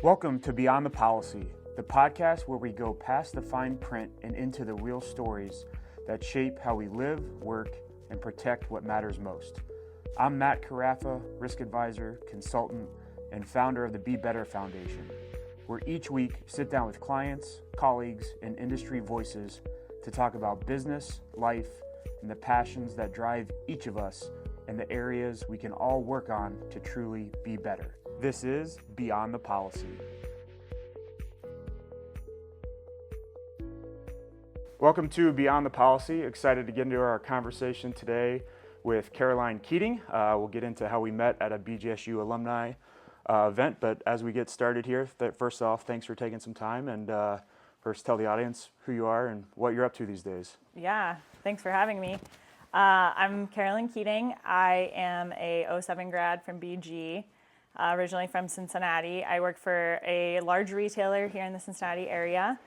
Welcome to Beyond the Policy, the podcast where we go past the fine print and into the real stories that shape how we live, work, and protect what matters most. I'm Matt Carafa, risk advisor, consultant, and founder of the Be Better Foundation, where each week sit down with clients, colleagues, and industry voices to talk about business, life, and the passions that drive each of us and the areas we can all work on to truly be better. This is Beyond the Policy. Welcome to Beyond the Policy. Excited to get into our conversation today with Caroline Keating. We'll get into how we met at a BGSU alumni event, but as we get started here, first off, thanks for taking some time, and first tell the audience who you are and what you're up to these days. Yeah, thanks for having me. I'm Caroline Keating. I am a 07 grad from BG, originally from Cincinnati. I work for a large retailer here in the Cincinnati area.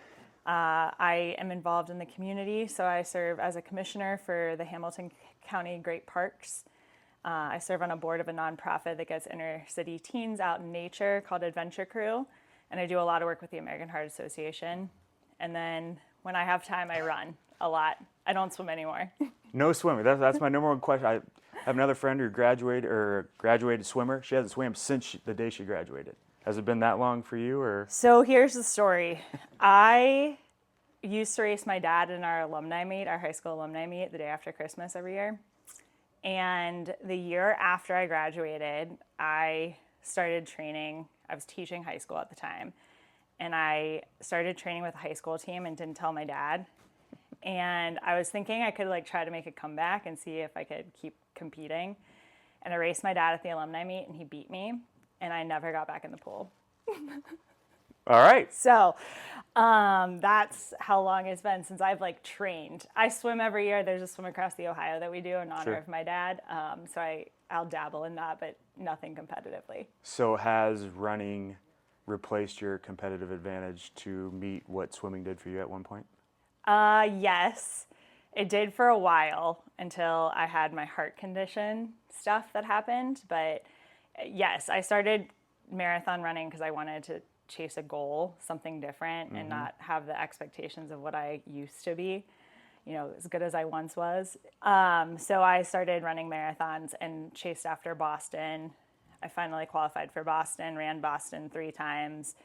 I am involved in the community, so I serve as a commissioner for the Hamilton County Great Parks. I serve on a board of a nonprofit that gets inner city teens out in nature called Adventure Crew, and I do a lot of work with the American Heart Association. And then when I have time, I run a lot. I don't swim anymore. No swimming. That's my number one question. I have another friend who graduated swimmer. She hasn't swam since the day she graduated. Has it been that long for you, or? So here's the story. I used to race my dad in our alumni meet, our high school alumni meet, the day after Christmas every year. And the year after I graduated, I started training. I was teaching high school at the time. And I started training with a high school team and didn't tell my dad. And I was thinking I could try to make a comeback and see if I could keep competing. And I raced my dad at the alumni meet and he beat me. And I never got back in the pool. All right. So that's how long it's been since I've trained. I swim every year. There's a swim across the Ohio that we do in honor of my dad. So I'll dabble in that, but nothing competitively. So has running replaced your competitive advantage to meet what swimming did for you at one point? Yes, it did for a while until I had my heart condition stuff that happened. But yes, I started marathon running because I wanted to chase a goal, something different, and not have the expectations of what I used to be, as good as I once was. So I started running marathons and chased after Boston. I finally qualified for Boston, ran Boston 3 times,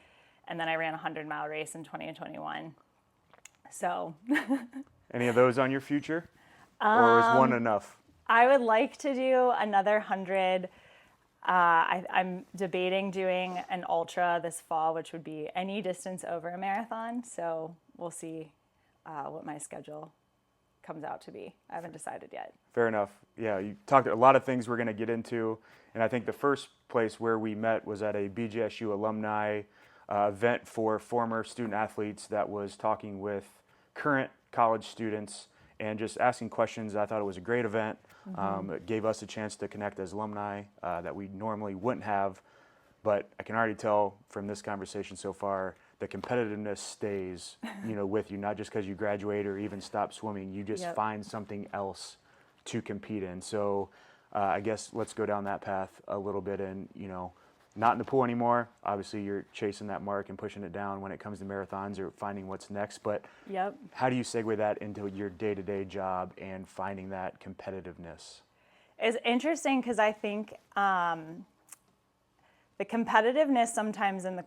and then I ran a 100-mile race in 2021. So. Any of those on your future? Or is one enough? I would like to do another 100. I'm debating doing an ultra this fall, which would be any distance over a marathon. So we'll see what my schedule comes out to be. I haven't decided yet. Fair enough. Yeah, you talked a lot of things we're going to get into. And I think the first place where we met was at a BGSU alumni event for former student athletes that was talking with current college students and just asking questions. I thought it was a great event. It gave us a chance to connect as alumni that we normally wouldn't have. But I can already tell from this conversation so far, the competitiveness stays, with you, not just because you graduate or even stop swimming. You just find something else to compete in. So I guess let's go down that path a little bit and, not in the pool anymore. Obviously, you're chasing that mark and pushing it down when it comes to marathons or finding what's next. But how do you segue that into your day-to-day job and finding that competitiveness? It's interesting because I think the competitiveness sometimes in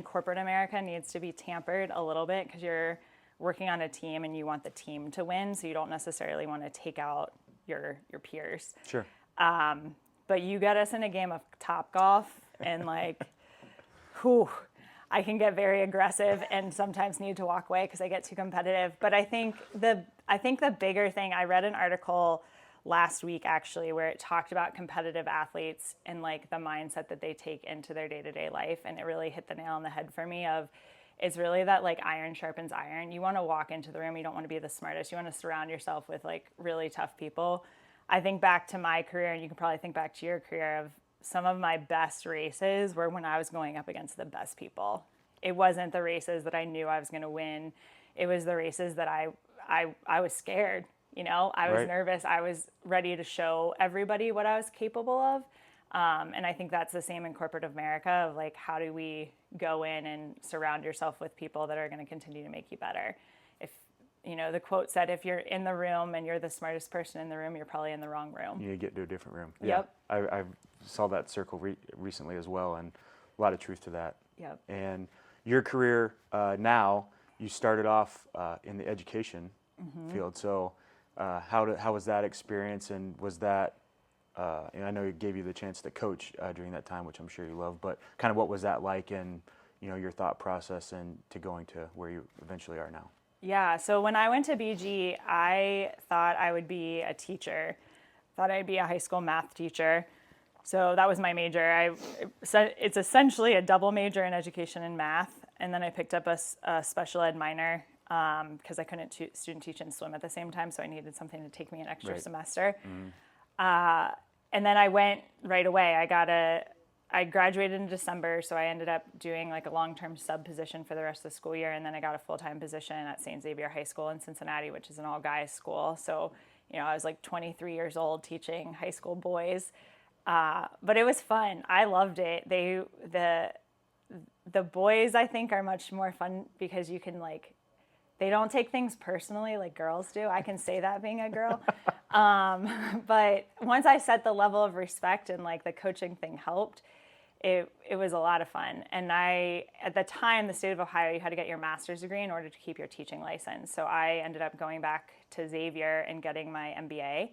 corporate America needs to be tampered a little bit because you're working on a team and you want the team to win, so you don't necessarily want to take out your peers. Sure. But you get us in a game of Topgolf and I can get very aggressive and sometimes need to walk away because I get too competitive. But I think the bigger thing, I read an article last week actually where it talked about competitive athletes and the mindset that they take into their day-to-day life, and it really hit the nail on the head for me of it's really that iron sharpens iron. You want to walk into the room, you don't want to be the smartest, you want to surround yourself with really tough people. I think back to my career, and you can probably think back to your career, of some of my best races were when I was going up against the best people. It wasn't the races that I knew I was going to win. It was the races that I was scared. I was nervous. I was ready to show everybody what I was capable of. And I think that's the same in corporate America of like, how do we go in and surround yourself with people that are going to continue to make you better? If, the quote said, if you're in the room and you're the smartest person in the room, you're probably in the wrong room. You need to get to a different room. Yep. Yeah. I saw that circle recently as well, and a lot of truth to that. Yep. And your career now, you started off in the education field. So how was that experience, and was that, and I know it gave you the chance to coach during that time, which I'm sure you love, but kind of what was that like, and your thought process and to going to where you eventually are now? Yeah, so when I went to BG, I thought I would be a teacher. Thought I'd be a high school math teacher. So that was my major. It's essentially a double major in education and math, and then I picked up a special ed minor because I couldn't student teach and swim at the same time, so I needed something to take me an extra semester. And then I went right away. I graduated in December, so I ended up doing like a long-term sub position for the rest of the school year, and then I got a full-time position at St. Xavier High School in Cincinnati, which is an all-guys school. So, I was like 23 years old teaching high school boys, but it was fun. I loved it. The boys, I think, are much more fun because you can they don't take things personally like girls do. I can say that being a girl. But once I set the level of respect and the coaching thing helped, it was a lot of fun. And at the time, the state of Ohio, you had to get your master's degree in order to keep your teaching license. So I ended up going back to Xavier and getting my MBA.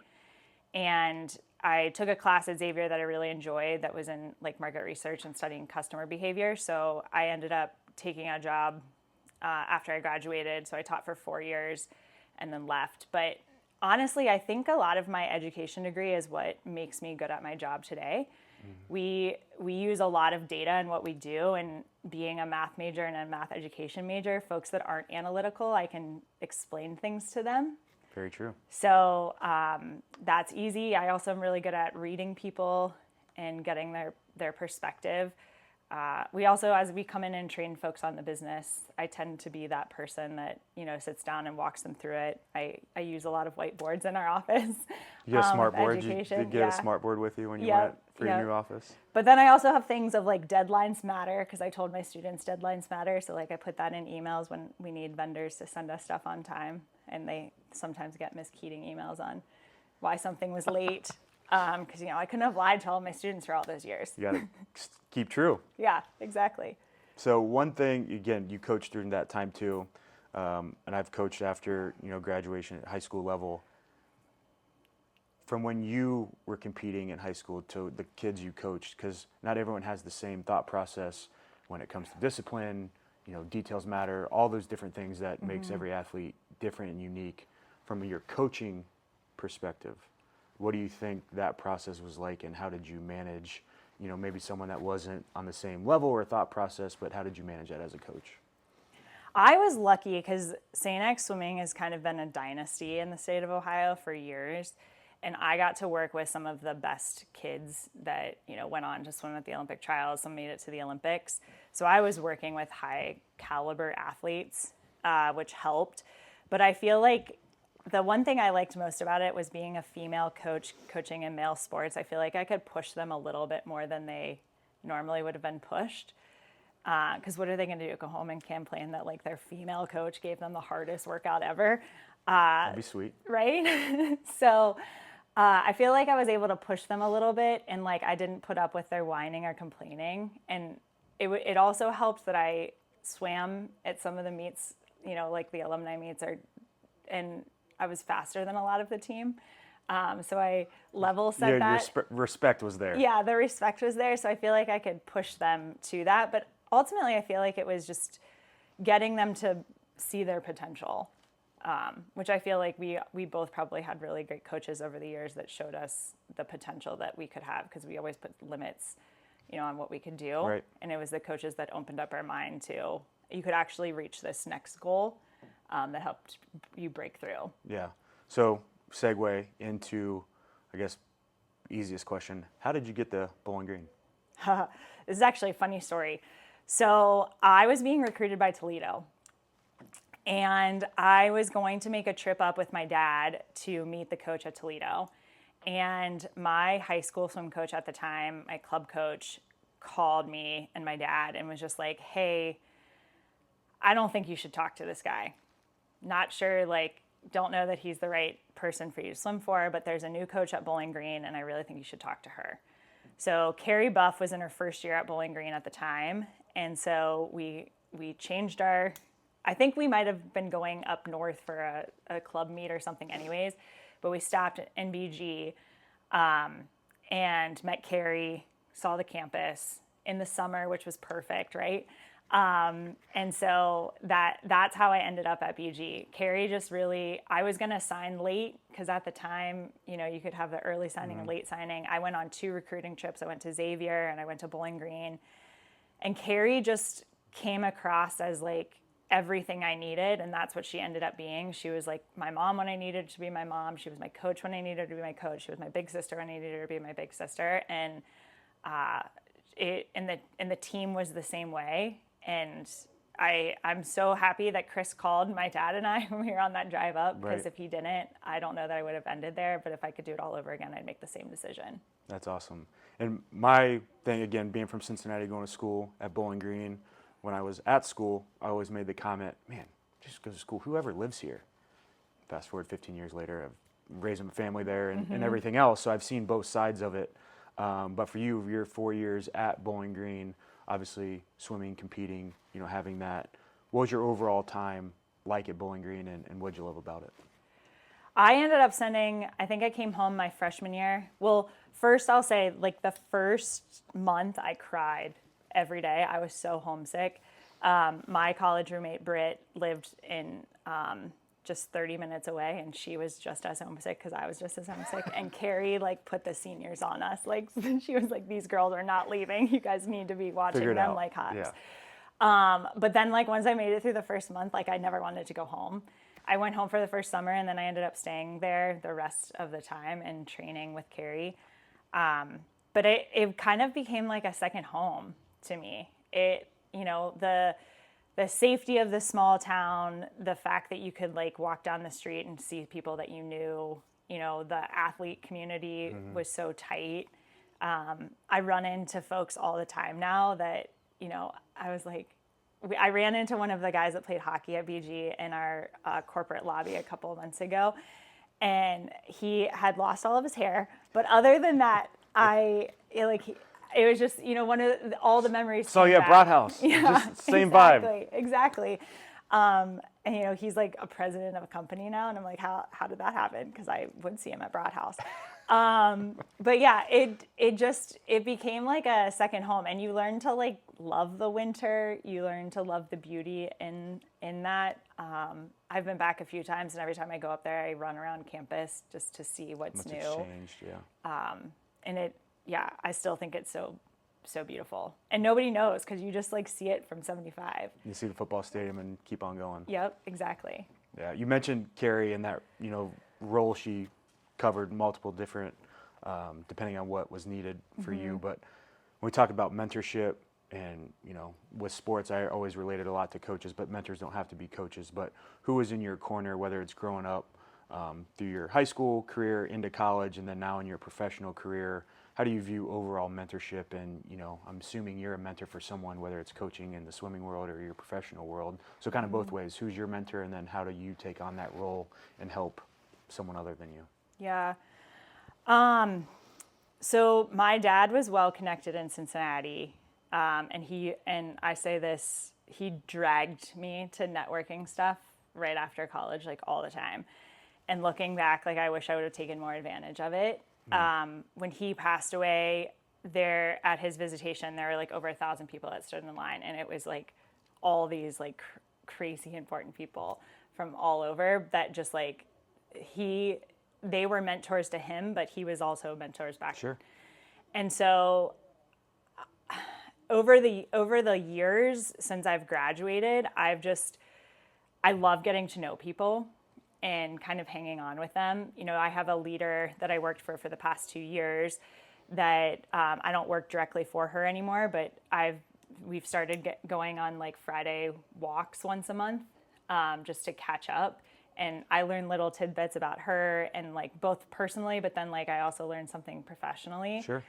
And I took a class at Xavier that I really enjoyed that was in market research and studying customer behavior. So I ended up taking a job after I graduated. So I taught for 4 years and then left. But honestly, I think a lot of my education degree is what makes me good at my job today. We use a lot of data in what we do, and being a math major and a math education major, folks that aren't analytical, I can explain things to them. Very true. So that's easy. I also am really good at reading people and getting their perspective. We also, as we come in and train folks on the business, I tend to be that person that, sits down and walks them through it. I use a lot of whiteboards in our office. You get a smart board? Education. You get a smart board with you when you went for your new office? But then I also have things of deadlines matter, because I told my students deadlines matter. So I put that in emails when we need vendors to send us stuff on time. And they sometimes get Ms. Keating emails on why something was late. Because, I couldn't have lied to all my students for all those years. You got to keep true. Yeah, exactly. So one thing, again, you coached during that time too, and I've coached after, graduation at high school level. From when you were competing in high school to the kids you coached, because not everyone has the same thought process when it comes to discipline, details matter, all those different things that makes every athlete different and unique. From your coaching perspective, what do you think that process was like, and how did you manage, maybe someone that wasn't on the same level or thought process, but how did you manage that as a coach? I was lucky because St. X Swimming has kind of been a dynasty in the state of Ohio for years. And I got to work with some of the best kids that, went on to swim at the Olympic trials. Some made it to the Olympics. So I was working with high caliber athletes, which helped. But I feel like the one thing I liked most about it was being a female coach coaching in male sports. I feel like I could push them a little bit more than they normally would have been pushed. Because what are they going to do? Go home and complain that their female coach gave them the hardest workout ever? That'd be sweet. Right? So I feel like I was able to push them a little bit, and I didn't put up with their whining or complaining. And it also helped that I swam at some of the meets, the alumni meets, and I was faster than a lot of the team. So I level set that. Your respect was there. Yeah, the respect was there. So I feel like I could push them to that. But ultimately, I feel like it was just getting them to see their potential, which I feel like we both probably had really great coaches over the years that showed us the potential that we could have, because we always put limits, on what we could do. Right. And it was the coaches that opened up our mind to, you could actually reach this next goal, that helped you break through. Yeah. So segue into, I guess, easiest question. How did you get the Bowling Green? This is actually a funny story. So I was being recruited by Toledo, and I was going to make a trip up with my dad to meet the coach at Toledo. And my high school swim coach at the time, my club coach, called me and my dad and was just like, hey, I don't think you should talk to this guy. Not sure, like, don't know that he's the right person for you to swim for, but there's a new coach at Bowling Green, and I really think you should talk to her. So Carrie Buff was in her first year at Bowling Green at the time, and so we changed I think we might have been going up north for a club meet or something anyways, but we stopped at NBG and met Carrie, saw the campus in the summer, which was perfect, right? And so that's how I ended up at BG. Carrie just really, I was going to sign late because at the time, you could have the early signing and late signing. I went on 2 recruiting trips. I went to Xavier and I went to Bowling Green. And Carrie just came across as like everything I needed. And that's what she ended up being. She was like my mom when I needed to be my mom. She was my coach when I needed to be my coach. She was my big sister when I needed her to be my big sister. And the team was the same way. And I'm so happy that Chris called my dad and I when we were on that drive up, because if he didn't, I don't know that I would have ended there. But if I could do it all over again, I'd make the same decision. That's awesome. And my thing, again, being from Cincinnati, going to school at Bowling Green, when I was at school, I always made the comment, man, just go to school, whoever lives here. Fast forward 15 years later, I've raised a family there and everything else, so I've seen both sides of it. But for you, your 4 years at Bowling Green, obviously swimming, competing, having that. What was your overall time like at Bowling Green, and what did you love about it? I ended up I think I came home my freshman year. Well, first I'll say, like, the first month I cried every day. I was so homesick. My college roommate, Britt, lived in just 30 minutes away, and she was just as homesick because I was just as homesick. And Carrie, like, put the seniors on us. Like, she was like, these girls are not leaving. You guys need to be watching them out. like hawks. Yeah. But then, like, once I made it through the first month, like, I never wanted to go home. I went home for the first summer, and then I ended up staying there the rest of the time and training with Carrie. But it kind of became like a second home to me. The safety of the small town, the fact that you could, like, walk down the street and see people that you knew, the athlete community was so tight. I run into folks all the time now that, I was like, I ran into one of the guys that played hockey at BG in our corporate lobby a couple of months ago, and he had lost all of his hair. But other than that, it was just, one of all the memories. So yeah, Brat House. Yeah, just same vibe. Exactly. And he's like a president of a company now, and I'm like, how did that happen? Because I would see him at Brat House. But yeah, it became like a second home, and you learn to, like, love the winter. You learn to love the beauty in that. I've been back a few times, and every time I go up there, I run around campus just to see what's new. It's changed, yeah. I still think it's so beautiful, and nobody knows because you just, like, see it from 75. You see the football stadium and keep on going. Yep, exactly. Yeah, you mentioned Carrie and that role she covered multiple different, depending on what was needed for you. But when we talk about mentorship and with sports, I always related a lot to coaches, but mentors don't have to be coaches. But who was in your corner, whether it's growing up through your high school career into college, and then now in your professional career? How do you view overall mentorship? And, I'm assuming you're a mentor for someone, whether it's coaching in the swimming world or your professional world. So kind of both ways. Who's your mentor, and then how do you take on that role and help someone other than you? Yeah. So my dad was well connected in Cincinnati. And I say this, he dragged me to networking stuff right after college, like, all the time. And looking back, like, I wish I would have taken more advantage of it. When he passed away, there at his visitation, there were, like, over 1,000 people that stood in line, and it was, like, all these, like, crazy important people from all over that just, like, they were mentors to him, but he was also mentors back. Sure. And so over the years since I've graduated, I love getting to know people and kind of hanging on with them. I have a leader that I worked for the past 2 years that I don't work directly for her anymore, but we've started going on, like, Friday walks once a month just to catch up. And I learned little tidbits about her, and like both personally, but then like I also learned something professionally. Sure.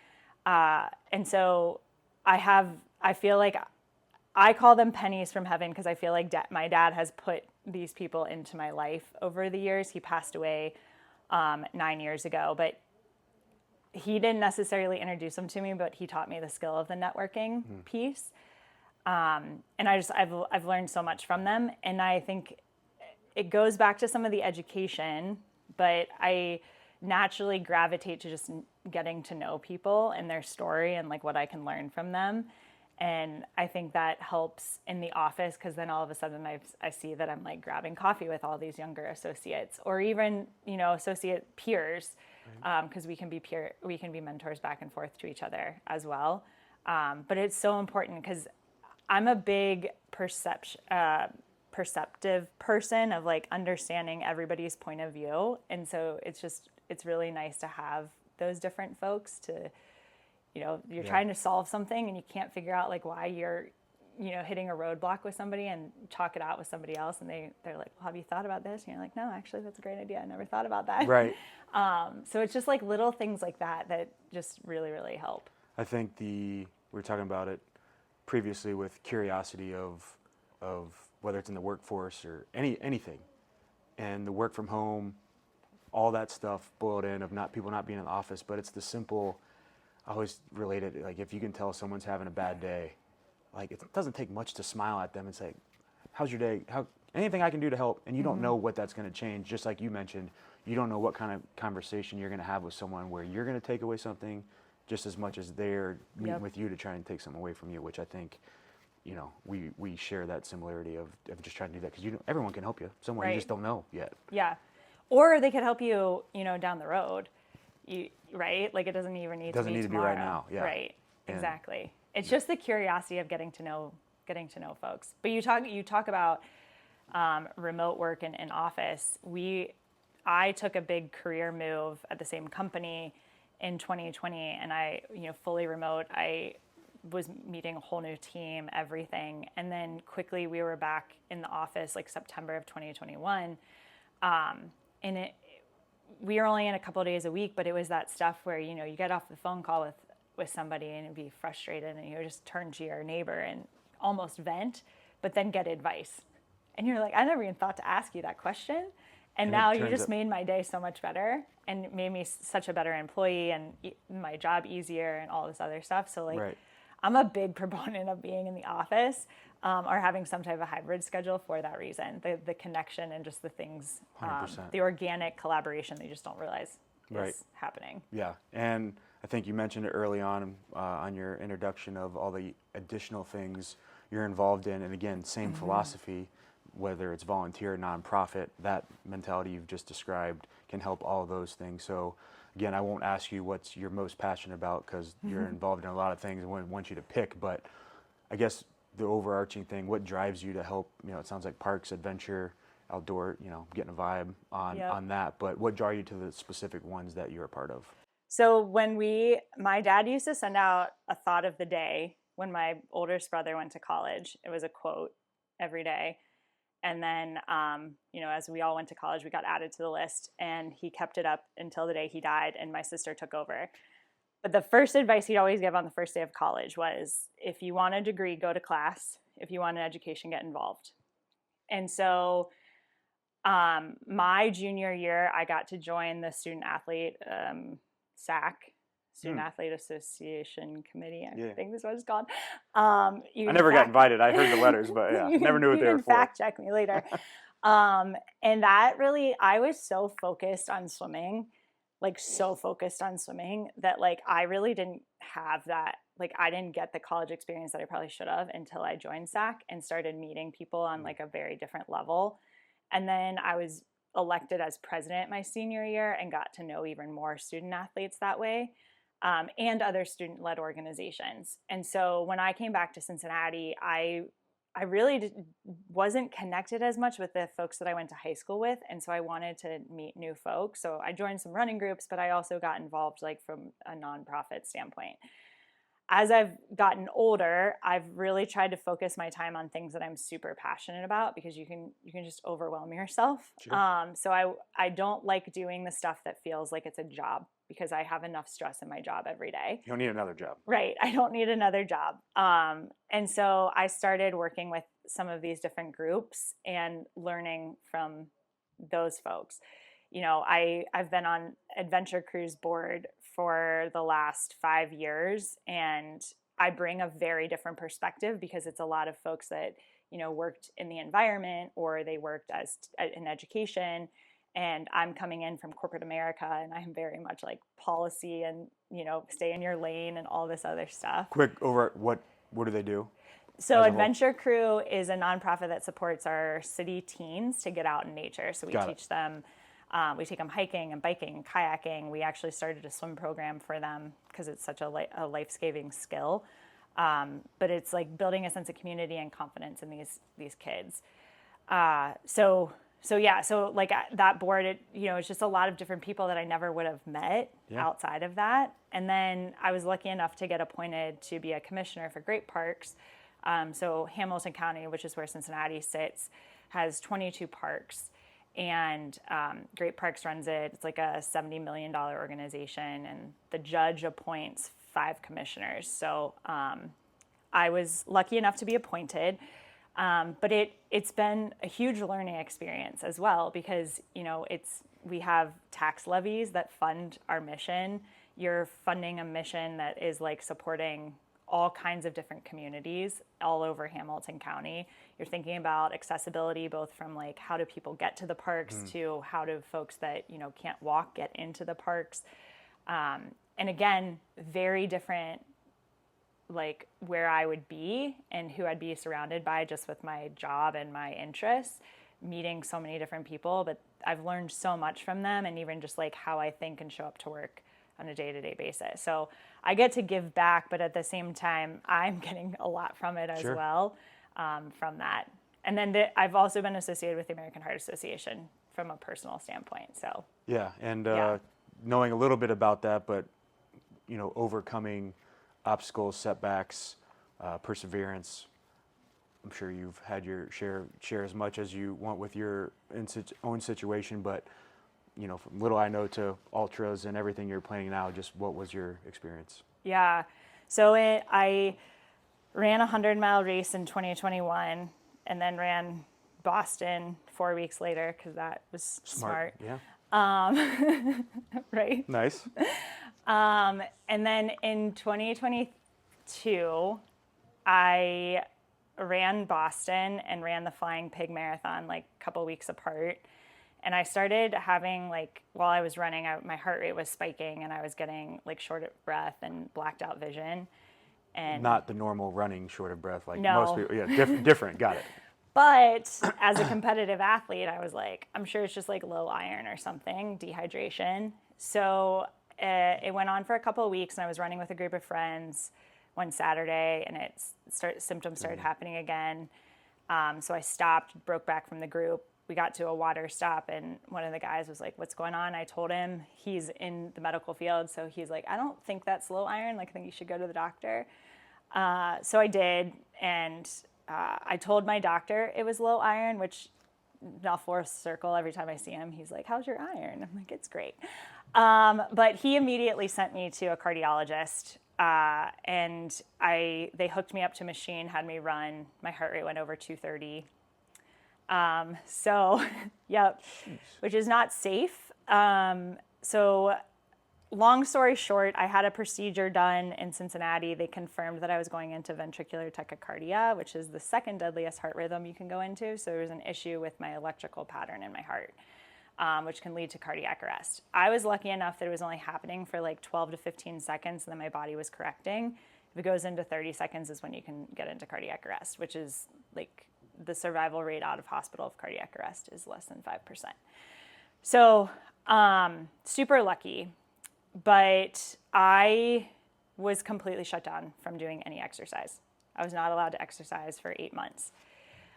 And so I feel like I call them pennies from heaven, because I feel like my dad has put these people into my life over the years. He passed away 9 years ago, but he didn't necessarily introduce them to me, but he taught me the skill of the networking piece. And I've learned so much from them. And I think it goes back to some of the education, but I naturally gravitate to just getting to know people and their story and like what I can learn from them. And I think that helps in the office, because then all of a sudden I see that I'm like grabbing coffee with all these younger associates, or even, associate peers, because we can be mentors back and forth to each other as well. But it's so important, because I'm a big perceptive person of like understanding everybody's point of view. And so it's really nice to have those different folks to, you're trying to solve something and you can't figure out like why you're, hitting a roadblock with somebody, and talk it out with somebody else. And they're like, well, have you thought about this? And you're like, no, actually that's a great idea. I never thought about that. Right. So it's just like little things like that just really, really help. I think we were talking about it previously with curiosity of whether it's in the workforce or anything, and the work from home, all that stuff boiled in of people not being in the office. But it's the simple, I always relate it, like if you can tell someone's having a bad day, like it doesn't take much to smile at them and say, how's your day? Anything I can do to help? And you don't know what that's going to change. Just like you mentioned, you don't know what kind of conversation you're going to have with someone where you're going to take away something just as much as they're meeting with you to try and take something away from you, which I think, we share that similarity of just trying to do that, because everyone can help you somewhere. You just don't know yet. Yeah. Or they could help you, down the road. Right? Like it doesn't even need to be tomorrow. Right now. Yeah. Right. Exactly. It's just the curiosity of getting to know folks. But you talk about remote work and in office. I took a big career move at the same company in 2020, and I, fully remote. I was meeting a whole new team, everything. And then quickly we were back in the office like September of 2021. And we were only in a couple of days a week, but it was that stuff where, you get off the phone call with somebody and be frustrated, and you just turn to your neighbor and almost vent, but then get advice. And you're like, I never even thought to ask you that question. And now you just made my day so much better, and made me such a better employee, and my job easier, and all this other stuff. So like, right. I'm a big proponent of being in the office, or having some type of hybrid schedule for that reason. The connection and just the things, the organic collaboration that you just don't realize is happening. Yeah, and I think you mentioned it early on your introduction of all the additional things you're involved in. And again, same philosophy, whether it's volunteer, nonprofit, that mentality you've just described can help all of those things. So again, I won't ask you what you're most passionate about, because you're involved in a lot of things and want you to pick. But I guess the overarching thing, what drives you to help, it sounds like parks, adventure, outdoor, getting a vibe on that. But what draw you to the specific ones that you're a part of? So my dad used to send out a thought of the day when my oldest brother went to college. It was a quote every day. And then, as we all went to college, we got added to the list, and he kept it up until the day he died, and my sister took over. But the first advice he'd always give on the first day of college was, if you want a degree, go to class. If you want an education, get involved. And so my junior year, I got to join the student athlete SAC, Student Athlete Association Committee, I think this is what it's called. I never got invited. I heard the letters, but never knew what they were for. Fact check me later. And that really, I was so focused on swimming, that like I really didn't have that. Like I didn't get the college experience that I probably should have until I joined SAC and started meeting people on like a very different level. And then I was elected as president my senior year and got to know even more student athletes that way. And other student-led organizations. And so when I came back to Cincinnati, I really wasn't connected as much with the folks that I went to high school with. And so I wanted to meet new folks. So I joined some running groups, but I also got involved like from a nonprofit standpoint. as I've gotten older, I've really tried to focus my time on things that I'm super passionate about, because you can just overwhelm yourself. Sure. So I don't like doing the stuff that feels like it's a job, because I have enough stress in my job every day. You don't need another job. Right. I don't need another job. And so I started working with some of these different groups and learning from those folks. I've been on Adventure Cruise board for the last 5 years, and I bring a very different perspective, because it's a lot of folks that, worked in the environment, or they worked in education. And I'm coming in from corporate America, and I'm very much like policy and, stay in your lane and all this other stuff. Quick over what do they do? So as a whole? Adventure Crew is a nonprofit that supports our city teens to get out in nature. So we Got it. teach them, we take them hiking and biking and kayaking. We actually started a swim program for them, because it's such a life-saving skill. But it's like building a sense of community and confidence in these kids. So like that board, it's just a lot of different people that I never would have met outside of that. And then I was lucky enough to get appointed to be a commissioner for Great Parks. So Hamilton County, which is where Cincinnati sits, has 22 parks, and Great Parks runs it. It's like a $70 million organization, and the judge appoints 5 commissioners. So I was lucky enough to be appointed. But it's been a huge learning experience as well, because, we have tax levies that fund our mission. You're funding a mission that is like supporting all kinds of different communities all over Hamilton County. You're thinking about accessibility, both from like how do people get to the parks to how do folks that, can't walk get into the parks. And again, very different, like where I would be and who I'd be surrounded by just with my job and my interests, meeting so many different people. But I've learned so much from them, and even just like how I think and show up to work on a day-to-day basis. So I get to give back, but at the same time, I'm getting a lot from it as Sure. well, from that. And then I've also been associated with the American Heart Association from a personal standpoint. So Yeah, and Yeah. knowing a little bit about that, but overcoming obstacles, setbacks, perseverance. I'm sure you've had your share as much as you want with your own situation, but from little I know to ultras and everything you're planning now, just what was your experience? Yeah. So I ran a 100-mile race in 2021, and then ran Boston 4 weeks later, because that was smart. Yeah. Right? Nice. And then in 2022, I ran Boston and ran the Flying Pig Marathon like a couple weeks apart. And I started having, like, while I was running, my heart rate was spiking, and I was getting like short of breath and blacked out vision. And Not the normal running short of breath like No. most people. Yeah, different. Got it. But as a competitive athlete, I was like, I'm sure it's just like low iron or something, dehydration. So it went on for a couple of weeks, and I was running with a group of friends one Saturday, and symptoms started happening again. So I stopped, broke back from the group. We got to a water stop, and one of the guys was like, what's going on? I told him, he's in the medical field, so he's like, I don't think that's low iron. Like, I think you should go to the doctor. So I did, and I told my doctor it was low iron, which now full circle, every time I see him, he's like, how's your iron? I'm like, it's great. But he immediately sent me to a cardiologist, and they hooked me up to a machine, had me run. My heart rate went over 230. So, yep, which is not safe. So long story short, I had a procedure done in Cincinnati. They confirmed that I was going into ventricular tachycardia, which is the second deadliest heart rhythm you can go into. So there was an issue with my electrical pattern in my heart, which can lead to cardiac arrest. I was lucky enough that it was only happening for like 12 to 15 seconds, and then my body was correcting. If it goes into 30 seconds is when you can get into cardiac arrest, which is like the survival rate out of hospital of cardiac arrest is less than 5%. So super lucky, but I was completely shut down from doing any exercise. I was not allowed to exercise for 8 months.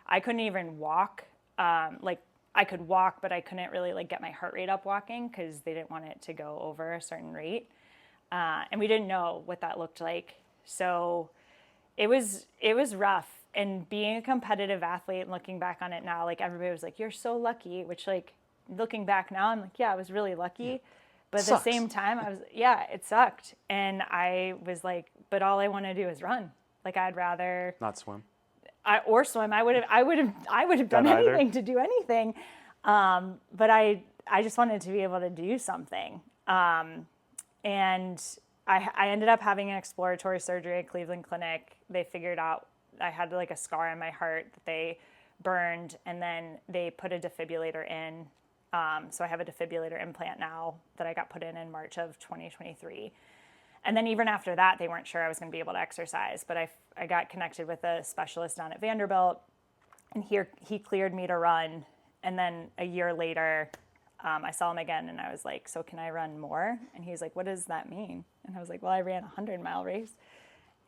I couldn't even walk. Like I could walk, but I couldn't really like get my heart rate up walking because they didn't want it to go over a certain rate. And we didn't know what that looked like. So it was rough. And being a competitive athlete and looking back on it now, like everybody was like, you're so lucky, which like looking back now, I'm like, yeah, I was really lucky. But at the same time, it sucked. And I was like, but all I want to do is run. Like I'd rather not swim. Or swim. I would have done anything to do anything. But I just wanted to be able to do something. And I ended up having an exploratory surgery at Cleveland Clinic. They figured out I had like a scar in my heart that they burned, and then they put a defibrillator in. So I have a defibrillator implant now that I got put in March of 2023. And then even after that, they weren't sure I was going to be able to exercise. But I got connected with a specialist down at Vanderbilt, and he cleared me to run. And then a year later, I saw him again, and I was like, so can I run more? And he's like, what does that mean? And I was like, well, I ran a 100-mile race.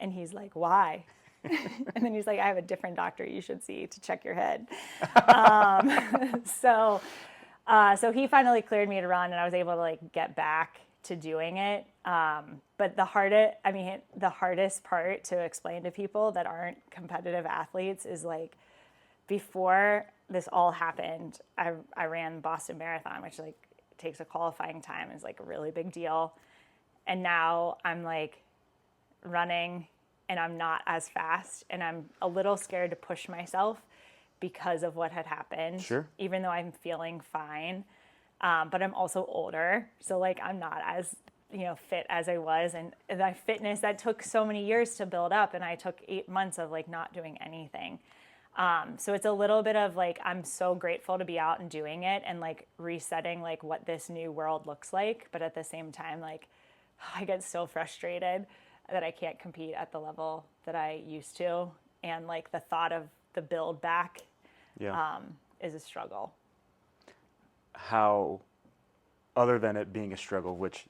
And he's like, why? And then he's like, I have a different doctor you should see to check your head. So he finally cleared me to run, and I was able to like get back to doing it. But the hardest part to explain to people that aren't competitive athletes is like, before this all happened, I ran Boston Marathon, which like takes a qualifying time, is like a really big deal. And now I'm like running, and I'm not as fast, and I'm a little scared to push myself because of what had happened. Sure. Even though I'm feeling fine. But I'm also older, so like I'm not as fit as I was, and that fitness that took so many years to build up, and I took 8 months of like not doing anything. So it's a little bit of like, I'm so grateful to be out and doing it and like resetting like what this new world looks like. But at the same time, like I get so frustrated that I can't compete at the level that I used to. And like the thought of the build back is a struggle. How, other than it being a struggle, which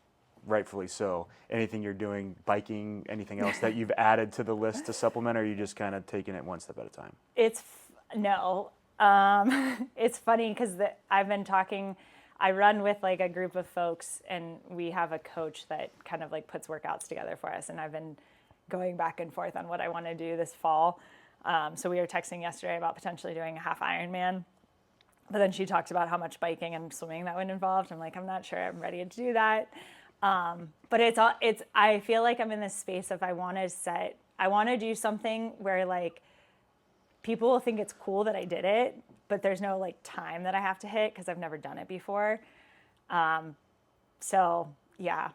rightfully so, anything you're doing, biking, anything else that you've added to the list to supplement, or are you just kind of taking it one step at a time? It's funny because I've been talking, I run with like a group of folks, and we have a coach that kind of like puts workouts together for us. And I've been going back and forth on what I want to do this fall. So we were texting yesterday about potentially doing a half Ironman. But then she talked about how much biking and swimming that would involve. I'm like, I'm not sure I'm ready to do that. But I feel like I'm in this space of I want to do something where like people will think it's cool that I did it, but there's no like time that I have to hit because I've never done it before. So yeah.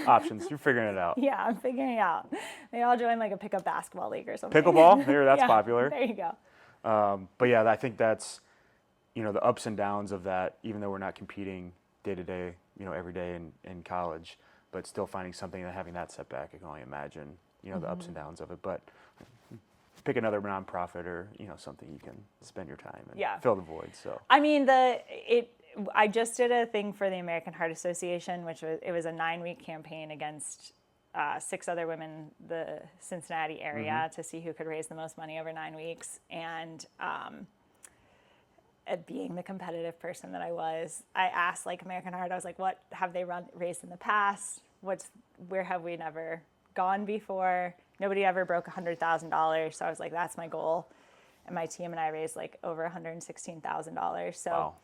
Options. You're figuring it out. Yeah, I'm figuring it out. Maybe I'll join like a pickup basketball league or something. Pickleball? There, that's yeah, popular. There you go. But yeah, I think that's, the ups and downs of that, even though we're not competing day to day, every day in college, but still finding something and having that setback, I can only imagine, the ups and downs of it. But pick another nonprofit or, something you can spend your time and fill the void. So I mean, I just did a thing for the American Heart Association, it was a 9-week campaign against 6 other women in the Cincinnati area to see who could raise the most money over 9 weeks. And being the competitive person that I was, I asked like American Heart, I was like, what have they raised in the past? Where have we never gone before? Nobody ever broke $100,000. So I was like, that's my goal. And my team and I raised like over $116,000. So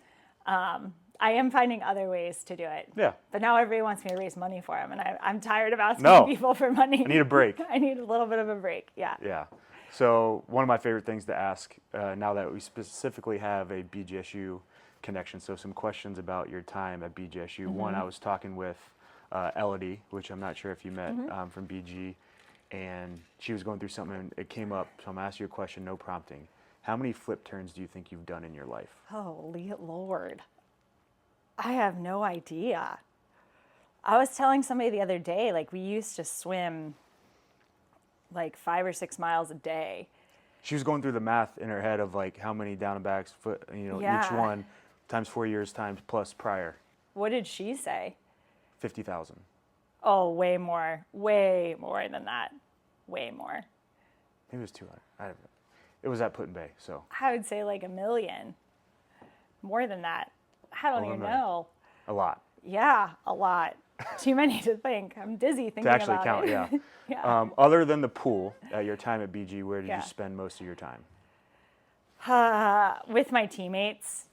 wow. I am finding other ways to do it. Yeah. But now everybody wants me to raise money for them. And I'm tired of asking people for money. I need a break. I need a little bit of a break. Yeah. Yeah. So one of my favorite things to ask now that we specifically have a BGSU connection, so some questions about your time at BGSU. One, I was talking with Elodie, which I'm not sure if you met from BG, and she was going through something and it came up. So I'm going to ask you a question, no prompting. How many flip turns do you think you've done in your life? Holy Lord. I have no idea. I was telling somebody the other day, like we used to swim like 5 or 6 miles a day. She was going through the math in her head of like how many down and backs, each one times 4 years times plus prior. What did she say? 50,000. Oh, way more than that. Way more. Maybe it was 200. It was at Put-in-Bay, so. I would say like 1 million. More than that. I don't even know. A lot. Yeah, a lot. Too many to think. I'm dizzy thinking To actually about count, it. yeah. Yeah. Other than the pool, at your time at BG, where did Yeah. you spend most of your time? With my teammates.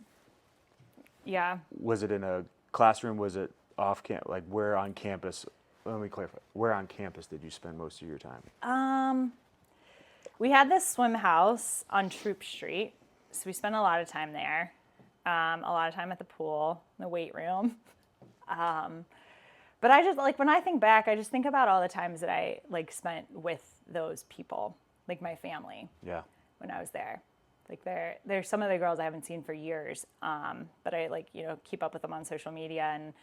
Yeah. Was it in a classroom? Was it off camp? Like where on campus? Let me clarify. Where on campus did you spend most of your time? We had this swim house on Troop Street, so we spent a lot of time there. A lot of time at the pool, the weight room. But I just like when I think back, I just think about all the times that I like spent with those people, like my family. Yeah. When I was there. Like there's some of the girls I haven't seen for years, but I like, keep up with them on social media, and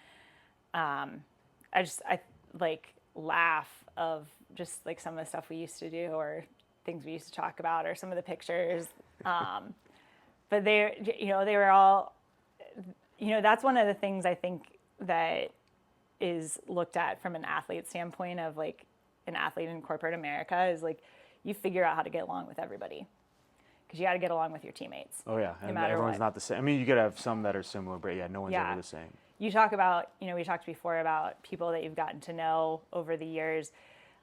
I like laugh of just like some of the stuff we used to do or things we used to talk about or some of the pictures. But they were all, that's one of the things I think that is looked at from an athlete standpoint of like an athlete in corporate America is like you figure out how to get along with everybody. Because you got to get along with your teammates. Oh yeah, and matter everyone's what. not the same. I mean, you could have some that are similar, but yeah, no one's Yeah. ever the same. You talk about, we talked before about people that you've gotten to know over the years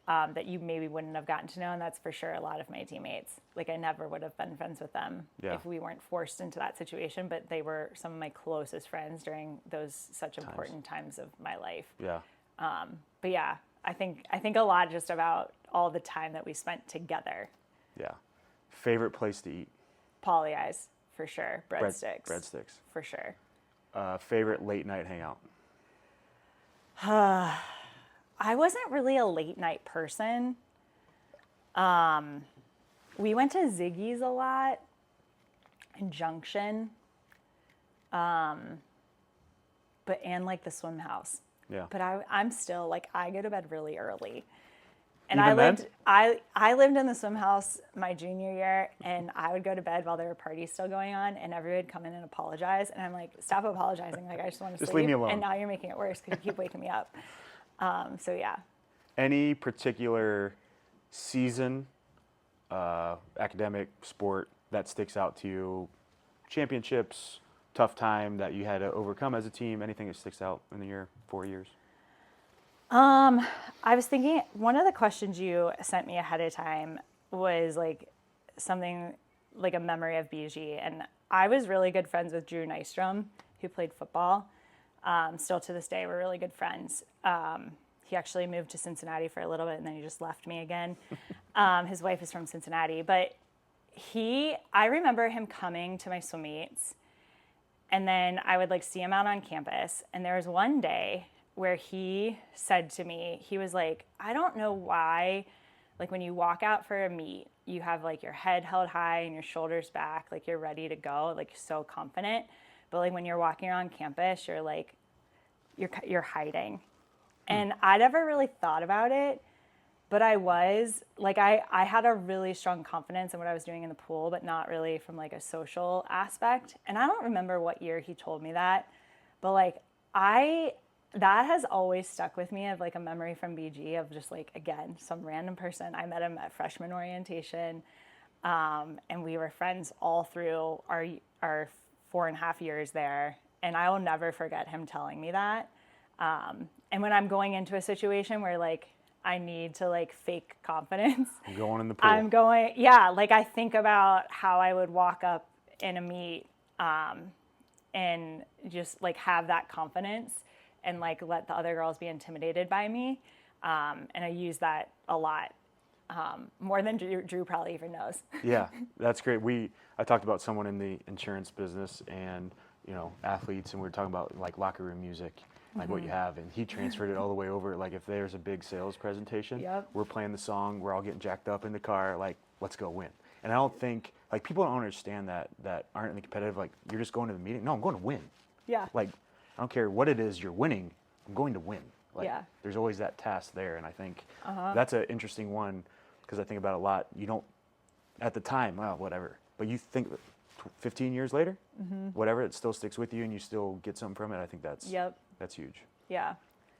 that you maybe wouldn't have gotten to know, and that's for sure a lot of my teammates. Like I never would have been friends with them if we weren't forced into that situation, but they were some of my closest friends during those such important times of my life. Yeah. But yeah, I think a lot just about all the time that we spent together. Yeah. Favorite place to eat? Polly Eyes, for sure. Breadsticks. Breadsticks. For sure. Favorite late night hangout? I wasn't really a late night person. We went to Ziggy's a lot and Junction. And like the swim house. Yeah. But I'm still like I go to bed really early. And Even I lived in the swim house my junior year, and I would go to bed while there were parties still going on, and everybody would come in and apologize, and I'm like, stop apologizing, like I just want to sleep. leave me alone. And now you're making it worse because you keep waking me up. So yeah. Any particular season, academic, sport that sticks out to you? Championships, tough time that you had to overcome as a team? Anything that sticks out in the year, 4 years? I was thinking one of the questions you sent me ahead of time was like something like a memory of BG. And I was really good friends with Drew Nystrom, who played football. Still to this day, we're really good friends. He actually moved to Cincinnati for a little bit and then he just left me again. His wife is from Cincinnati, but I remember him coming to my swim meets, and then I would like see him out on campus. And there was one day where he said to me, he was like, I don't know why, like when you walk out for a meet, you have like your head held high and your shoulders back, like you're ready to go, like so confident. But like when you're walking around campus, you're like, you're hiding. And I never really thought about it, but I was like, I had a really strong confidence in what I was doing in the pool, but not really from like a social aspect. And I don't remember what year he told me that, but like that has always stuck with me of like a memory from BG of just like, again, some random person. I met him at freshman orientation, and we were friends all through our 4.5 years there. And I will never forget him telling me that. And when I'm going into a situation where like I need to like fake confidence, I'm going in the pool. Like I think about how I would walk up in a meet and just like have that confidence and like let the other girls be intimidated by me. And I use that a lot, more than Drew probably even knows. Yeah, that's great. I talked about someone in the insurance business and, athletes, and we were talking about like locker room music, like what you have, and he transferred it all the way over. Like if there's a big sales presentation, we're playing the song, we're all getting jacked up in the car, like let's go win. And I don't think, like people don't understand that aren't in the competitive, like you're just going to the meeting. No, I'm going to win. Yeah. Like I don't care what it is you're winning, I'm going to win. Like there's always that task there, and I think that's an interesting one because I think about it a lot. You don't, at the time, well, whatever, but you think 15 years later, whatever, it still sticks with you and you still get something from it. I think that's huge. Yeah.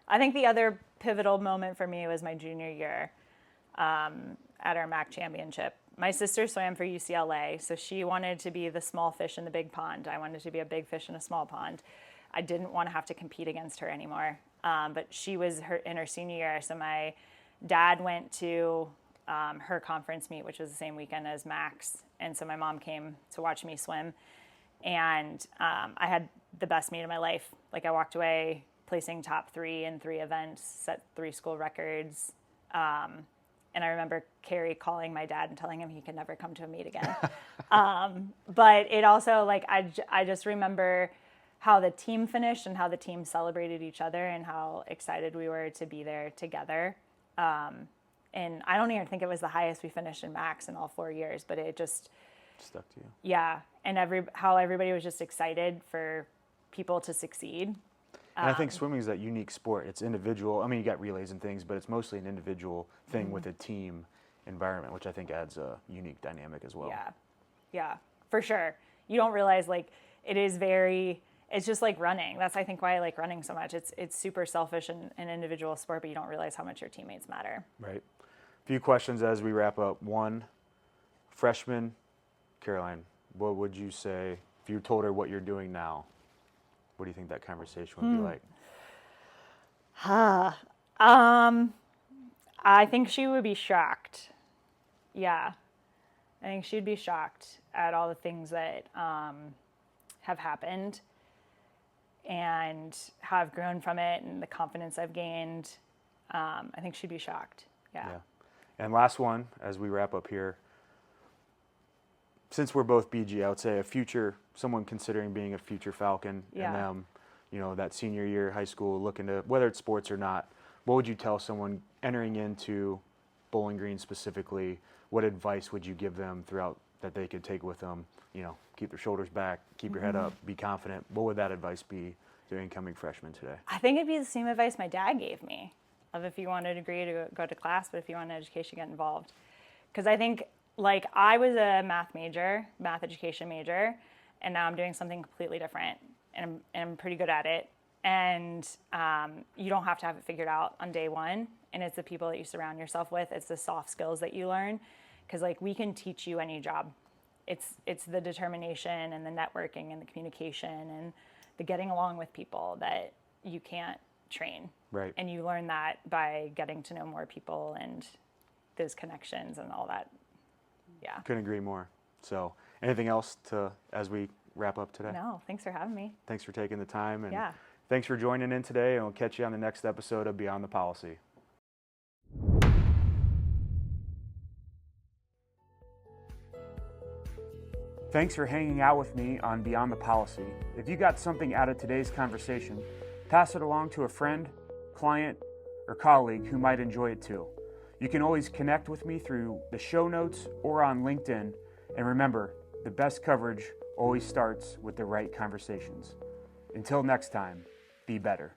I think the other pivotal moment for me was my junior year at our MAC championship. My sister swam for UCLA, so she wanted to be the small fish in the big pond. I wanted to be a big fish in a small pond. I didn't want to have to compete against her anymore. but she was in her senior year. So my dad went to her conference meet, which was the same weekend as Max. And so my mom came to watch me swim. And I had the best meet of my life. Like I walked away placing top 3 in 3 events, set 3 school records. And I remember Carrie calling my dad and telling him he could never come to a meet again. But it also, like, I just remember how the team finished and how the team celebrated each other and how excited we were to be there together. And I don't even think it was the highest we finished in Max in all 4 years, but it just stuck to you. Yeah, and how everybody was just excited for people to succeed. And I think swimming is that unique sport. It's individual. I mean, you got relays and things, but it's mostly an individual thing with a team environment, which I think adds a unique dynamic as well. Yeah, for sure. You don't realize, like, it's just like running. That's, I think, why I like running so much. It's super selfish and an individual sport, but you don't realize how much your teammates matter. Right. A few questions as we wrap up. One, freshman, Caroline, what would you say if you told her what you're doing now? What do you think that conversation would be like? I think she would be shocked. Yeah. I think she'd be shocked at all the things that have happened and how I've grown from it and the confidence I've gained. I think she'd be shocked. Yeah. And last one, as we wrap up here, since we're both BG, I would say someone considering being a future Falcon and them, that senior year, high school, looking to, whether it's sports or not, what would you tell someone entering into Bowling Green specifically? What advice would you give them throughout that they could take with them? Keep their shoulders back, keep your head up, be confident. What would that advice be to incoming freshmen today? I think it'd be the same advice my dad gave me of if you want a degree to go to class, but if you want an education, get involved. Because I think, like, I was a math education major, and now I'm doing something completely different, and I'm pretty good at it. And you don't have to have it figured out on day one, and it's the people that you surround yourself with. It's the soft skills that you learn, because, like, we can teach you any job. It's the determination and the networking and the communication and the getting along with people that you can't train. Right. And you learn that by getting to know more people and those connections and all that. Yeah. Couldn't agree more. So anything else as we wrap up today? No, thanks for having me. Thanks for taking the time. And Yeah. thanks for joining in today. And we'll catch you on the next episode of Beyond the Policy. Thanks for hanging out with me on Beyond the Policy. If you got something out of today's conversation, pass it along to a friend, client, or colleague who might enjoy it too. You can always connect with me through the show notes or on LinkedIn. And remember, the best coverage always starts with the right conversations. Until next time, be better.